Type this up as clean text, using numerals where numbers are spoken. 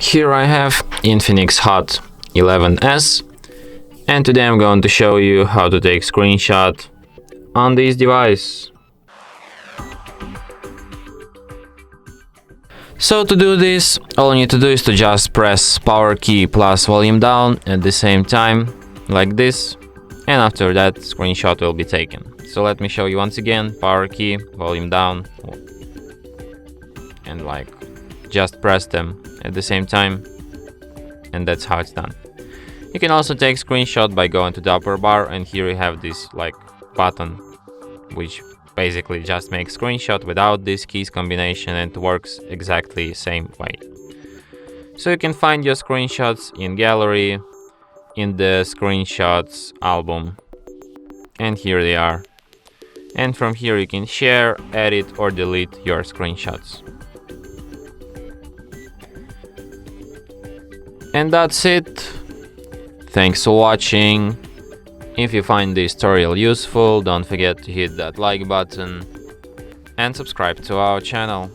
Here I have INFINIX Hot 11S, and today I'm going to show you how to take screenshot on this device. So to do this, all you need to do is to just press power key plus volume down at the same time, like this, and after that screenshot will be taken. So let me show you once again: power key, volume down, and just press them at the same time, and that's how it's done. You can also take screenshot by going to the upper bar, and here you have this button which basically just makes screenshot without this keys combination, and works exactly same way. So you can find your screenshots in gallery, in the screenshots album, and here they are. And from here you can share, edit or delete your screenshots. And that's it. Thanks for watching. If you find this tutorial useful, don't forget to hit that like button and subscribe to our channel.